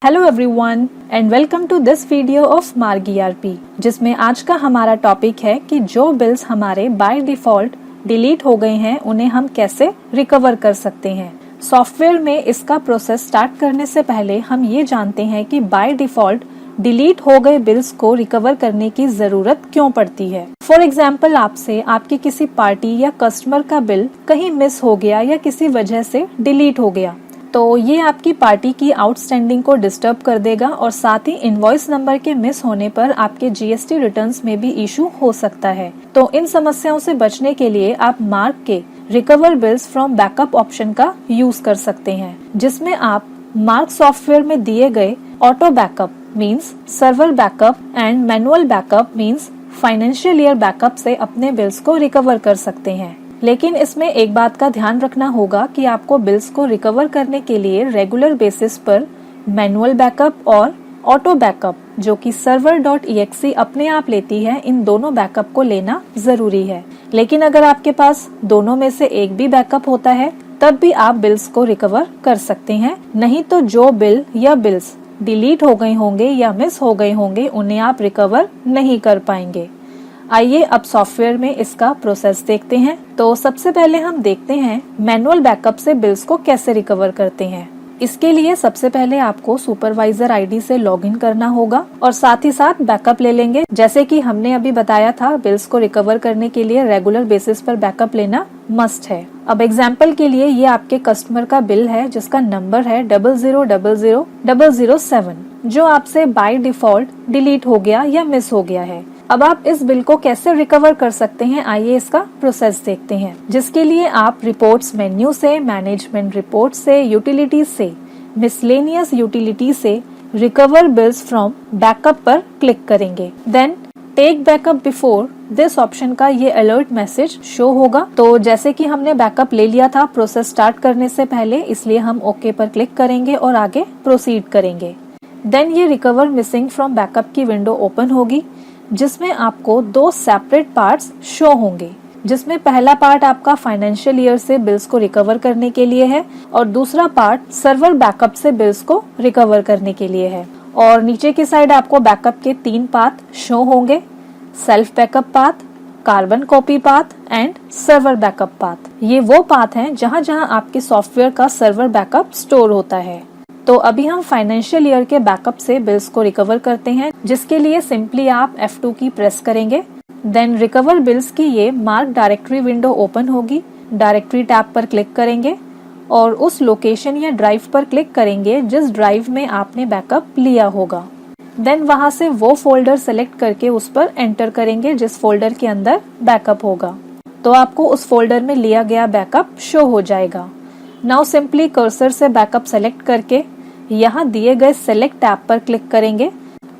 Hello everyone and welcome to this video of Marg ERP, जिसमें आज का हमारा टॉपिक है कि जो बिल्स हमारे बाय डिफॉल्ट डिलीट हो गए हैं उन्हें हम कैसे रिकवर कर सकते हैं। सॉफ्टवेयर में इसका प्रोसेस स्टार्ट करने से पहले हम ये जानते हैं कि बाय डिफॉल्ट डिलीट हो गए बिल्स को रिकवर करने की जरूरत क्यों पड़ती है। फॉर एग्जाम्पल, आपसे आपकी किसी पार्टी या कस्टमर का बिल कहीं मिस हो गया या किसी वजह से डिलीट हो गया, तो ये आपकी पार्टी की आउटस्टैंडिंग को डिस्टर्ब कर देगा और साथ ही इनवॉइस नंबर के मिस होने पर आपके जीएसटी रिटर्न्स में भी इशू हो सकता है। तो इन समस्याओं से बचने के लिए आप मार्ग के recover bills from backup option का यूज कर सकते हैं, जिसमें आप मार्ग सॉफ्टवेयर में दिए गए auto backup means server backup and manual backup means financial year backup से अपने बिल्स को रिकवर कर सकते हैं। लेकिन इसमें एक बात का ध्यान रखना होगा कि आपको बिल्स को रिकवर करने के लिए रेगुलर बेसिस पर मैनुअल बैकअप और ऑटो बैकअप, जो कि server.exe अपने आप लेती है, इन दोनों बैकअप को लेना जरूरी है। लेकिन अगर आपके पास दोनों में से एक भी बैकअप होता है तब भी आप बिल्स को रिकवर कर सकते हैं। नहीं तो जो बिल या बिल्स डिलीट हो गए होंगे या मिस हो गए होंगे उन्हें आप रिकवर नहीं कर पाएंगे। आइए अब सॉफ्टवेयर में इसका प्रोसेस देखते हैं। तो सबसे पहले हम देखते हैं मैनुअल बैकअप से बिल्स को कैसे रिकवर करते हैं। इसके लिए सबसे पहले आपको सुपरवाइजर आईडी से लॉगिन करना होगा और साथ ही साथ बैकअप ले लेंगे। जैसे कि हमने अभी बताया था, बिल्स को रिकवर करने के लिए रेगुलर बेसिस पर बैकअप लेना मस्ट है। अब एग्जाम्पल के लिए ये आपके कस्टमर का बिल है जिसका नंबर है 00000007, जो आपसे बाय डिफॉल्ट डिलीट हो गया या मिस हो गया है। अब आप इस बिल को कैसे रिकवर कर सकते हैं, आइए इसका प्रोसेस देखते हैं। जिसके लिए आप रिपोर्ट्स मेन्यू से, मैनेजमेंट रिपोर्ट से, यूटिलिटीज से, मिसलेनियस यूटिलिटी से रिकवर बिल्स फ्रॉम बैकअप पर क्लिक करेंगे। Then take backup before this option का ये अलर्ट मैसेज शो होगा। तो जैसे कि हमने बैकअप ले लिया था प्रोसेस स्टार्ट करने से पहले, इसलिए हम ओके पर क्लिक करेंगे और आगे प्रोसीड करेंगे। देन ये रिकवर मिसिंग फ्रॉम बैकअप की विंडो ओपन होगी, जिसमें आपको दो सेपरेट पार्ट्स शो होंगे, जिसमें पहला पार्ट आपका फाइनेंशियल ईयर से बिल्स को रिकवर करने के लिए है और दूसरा पार्ट सर्वर बैकअप से बिल्स को रिकवर करने के लिए है। और नीचे की साइड आपको बैकअप के 3 पाथ शो होंगे, self backup path, carbon copy path and server backup path. ये वो पाथ हैं जहां जहां आपके सॉफ्टवेयर का सर्वर बैकअप स्टोर होता है। तो अभी हम फाइनेंशियल ईयर के बैकअप से बिल्स को रिकवर करते हैं, जिसके लिए सिंपली आप F2 की प्रेस करेंगे। देन रिकवर बिल्स की ये मार्क डायरेक्टरी विंडो ओपन होगी। डायरेक्टरी टैब पर क्लिक करेंगे और उस लोकेशन या ड्राइव पर क्लिक करेंगे जिस ड्राइव में आपने बैकअप लिया होगा। देन वहां से वो फोल्डर सेलेक्ट करके उस पर एंटर करेंगे जिस फोल्डर के अंदर बैकअप होगा। तो आपको उस फोल्डर में लिया गया बैकअप शो हो जाएगा। नाउ सिंपली कर्सर से बैकअप सेलेक्ट करके यहाँ दिए गए सेलेक्ट टैब पर क्लिक करेंगे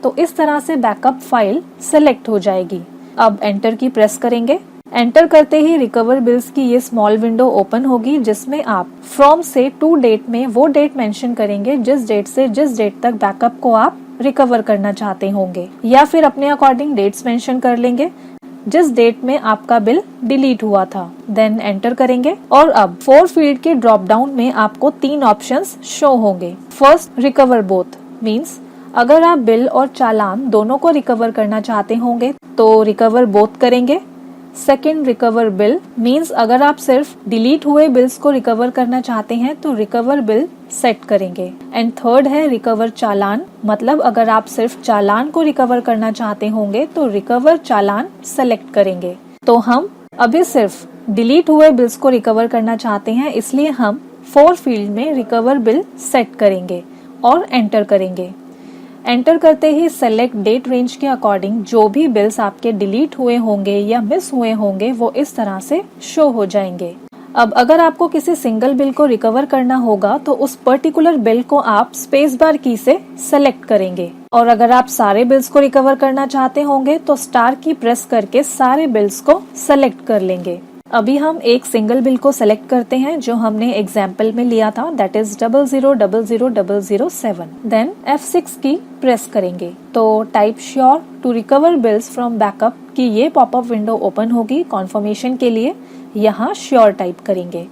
तो इस तरह से बैकअप फाइल सेलेक्ट हो जाएगी। अब एंटर की प्रेस करेंगे। एंटर करते ही रिकवर बिल्स की ये स्मॉल विंडो ओपन होगी, जिसमें आप फ्रॉम से टू डेट में वो डेट मेंशन करेंगे जिस डेट से जिस डेट तक बैकअप को आप रिकवर करना चाहते होंगे, या फिर अपने अकॉर्डिंग डेट्स मेंशन कर लेंगे जिस डेट में आपका बिल डिलीट हुआ था। देन एंटर करेंगे और अब 4 फील्ड के ड्रॉप डाउन में आपको 3 ऑप्शंस शो होंगे। फर्स्ट, रिकवर बोथ मींस अगर आप बिल और चालान दोनों को रिकवर करना चाहते होंगे तो रिकवर बोथ करेंगे। सेकेंड, रिकवर बिल मींस अगर आप सिर्फ डिलीट हुए बिल्स को रिकवर करना चाहते हैं तो रिकवर बिल सेट करेंगे। एंड थर्ड है रिकवर चालान, मतलब अगर आप सिर्फ चालान को रिकवर करना चाहते होंगे तो रिकवर चालान सेलेक्ट करेंगे। तो हम अभी सिर्फ डिलीट हुए बिल्स को रिकवर करना चाहते हैं, इसलिए हम 4 फील्ड में रिकवर बिल सेट करेंगे और एंटर करेंगे। एंटर करते ही सेलेक्ट डेट रेंज के अकॉर्डिंग जो भी बिल्स आपके डिलीट हुए होंगे या मिस हुए होंगे वो इस तरह से शो हो जाएंगे। अब अगर आपको किसी सिंगल बिल को रिकवर करना होगा तो उस पर्टिकुलर बिल को आप स्पेस बार की से सेलेक्ट करेंगे, और अगर आप सारे बिल्स को रिकवर करना चाहते होंगे तो स्टार की प्रेस करके सारे बिल्स को सेलेक्ट कर लेंगे। अभी हम एक सिंगल बिल को सेलेक्ट करते हैं जो हमने एग्जाम्पल में लिया था, दैट इज 00000007। देन F6 की प्रेस करेंगे तो type sure to recover bills from backup की ये पॉपअप विंडो ओपन होगी। कॉन्फर्मेशन के लिए यहाँ श्योर टाइप करेंगे।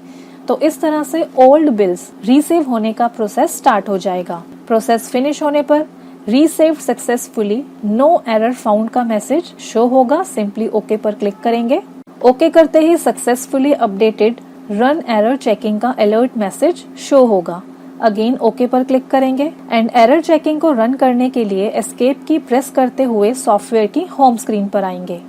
तो इस तरह से ओल्ड बिल्स रीसेव होने का प्रोसेस स्टार्ट हो जाएगा। प्रोसेस फिनिश होने पर resaved successfully, no error found का मैसेज शो होगा। सिंपली ओके पर क्लिक करेंगे। ओके करते ही successfully updated run error checking का अलर्ट मैसेज शो होगा। अगेन ओके पर क्लिक करेंगे एंड एरर चेकिंग को रन करने के लिए एस्केप की प्रेस करते हुए सॉफ्टवेयर की होम स्क्रीन पर आएंगे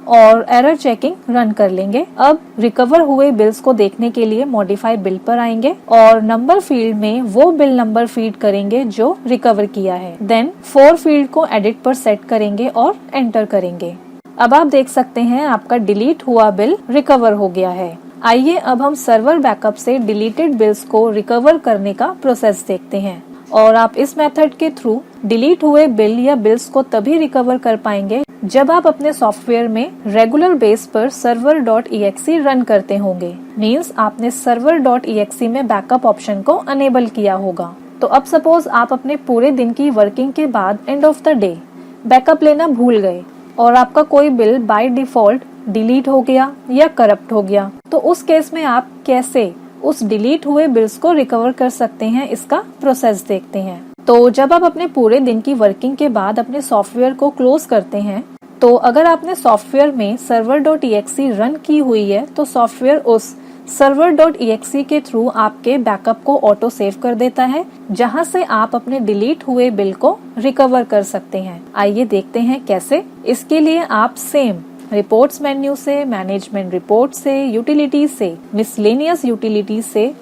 और एरर चेकिंग रन कर लेंगे। अब रिकवर हुए बिल्स को देखने के लिए मॉडिफाई बिल पर आएंगे और नंबर फील्ड में वो बिल नंबर फीड करेंगे जो रिकवर किया है। देन 4 फील्ड को एडिट पर सेट करेंगे और एंटर करेंगे। अब आप देख सकते हैं आपका डिलीट हुआ बिल रिकवर हो गया है। आइए अब हम सर्वर बैकअप से डिलीटेड बिल्स को रिकवर करने का प्रोसेस देखते हैं और आप इस मेथड के थ्रू डिलीट हुए बिल या बिल्स को तभी रिकवर कर पाएंगे जब आप अपने सॉफ्टवेयर में रेगुलर बेस पर server.exe रन करते होंगे। मींस आपने server.exe में बैकअप ऑप्शन को अनेबल किया होगा। तो अब सपोज आप अपने पूरे दिन की वर्किंग के बाद end of the day backup लेना भूल गए और आपका कोई बिल बाय डिफॉल्ट डिलीट हो गया या करप्ट हो गया, तो उस केस में आप कैसे उस डिलीट हुए बिल्स को रिकवर कर सकते हैं, इसका प्रोसेस देखते हैं। तो जब आप अपने पूरे दिन की वर्किंग के बाद अपने सॉफ्टवेयर को क्लोज करते हैं, तो अगर आपने सॉफ्टवेयर में server.exe रन की हुई है तो सॉफ्टवेयर उस server.exe के थ्रू आपके बैकअप को ऑटो सेव कर देता है, जहां से आप अपने डिलीट हुए बिल को रिकवर कर सकते हैं। आइए देखते हैं कैसे। इसके लिए आप सेम रिपोर्ट्स मेन्यू से, मैनेजमेंट रिपोर्ट से, यूटिलिटी से, मिसलेनियस यूटिलिटी से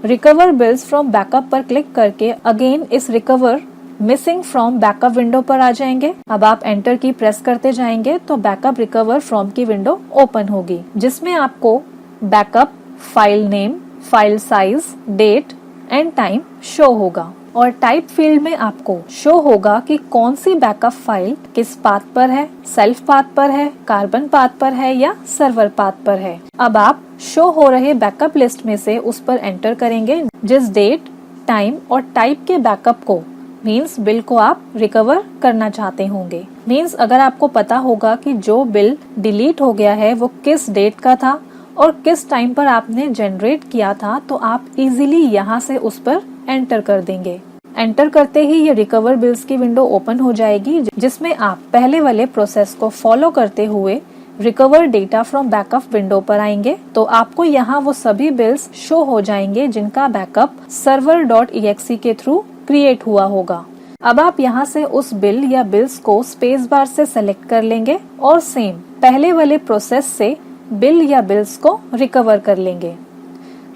रिकवर बिल्स फ्रॉम बैकअप पर क्लिक करके अगेन इस recover missing from backup window पर आ जाएंगे। अब आप एंटर की प्रेस करते जाएंगे तो बैकअप रिकवर फ्रॉम की विंडो ओपन होगी, जिसमें आपको backup, file name, file size, date and time show होगा और टाइप फील्ड में आपको शो होगा कि कौन सी बैकअप फाइल किस पाथ पर है, सेल्फ पाथ पर है, कार्बन पाथ पर है या सर्वर पाथ पर है। अब आप शो हो रहे बैकअप लिस्ट में से उस पर एंटर करेंगे जिस डेट, टाइम और टाइप के बैकअप को मीन्स बिल को आप रिकवर करना चाहते होंगे। मीन्स अगर आपको पता होगा कि जो बिल डिलीट हो गया है वो किस डेट का था और किस टाइम पर आपने जनरेट किया था, तो आप इजीली यहाँ से उस पर एंटर कर देंगे। एंटर करते ही ये रिकवर बिल्स की विंडो ओपन हो जाएगी, जिसमें आप पहले वाले प्रोसेस को फॉलो करते हुए recover data from backup window पर आएंगे। तो आपको यहाँ वो सभी बिल्स शो हो जाएंगे जिनका बैकअप server.exe के थ्रू क्रिएट हुआ होगा। अब आप यहाँ से उस बिल या बिल्स को स्पेस बार से सेलेक्ट कर लेंगे और सेम पहले वाले प्रोसेस से बिल या बिल्स को रिकवर कर लेंगे।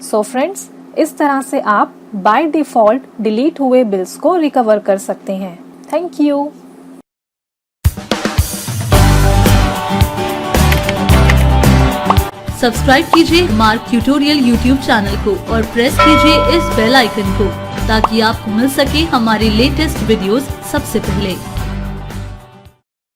सो फ्रेंड्स, इस तरह से आप बाय डिफॉल्ट डिलीट हुए बिल्स को रिकवर कर सकते हैं। Thank you. सब्सक्राइब कीजिए मार्क ट्यूटोरियल यूट्यूब चैनल को और प्रेस कीजिए इस बेल आइकन को ताकि आपको मिल सके हमारे लेटेस्ट वीडियोस सबसे पहले।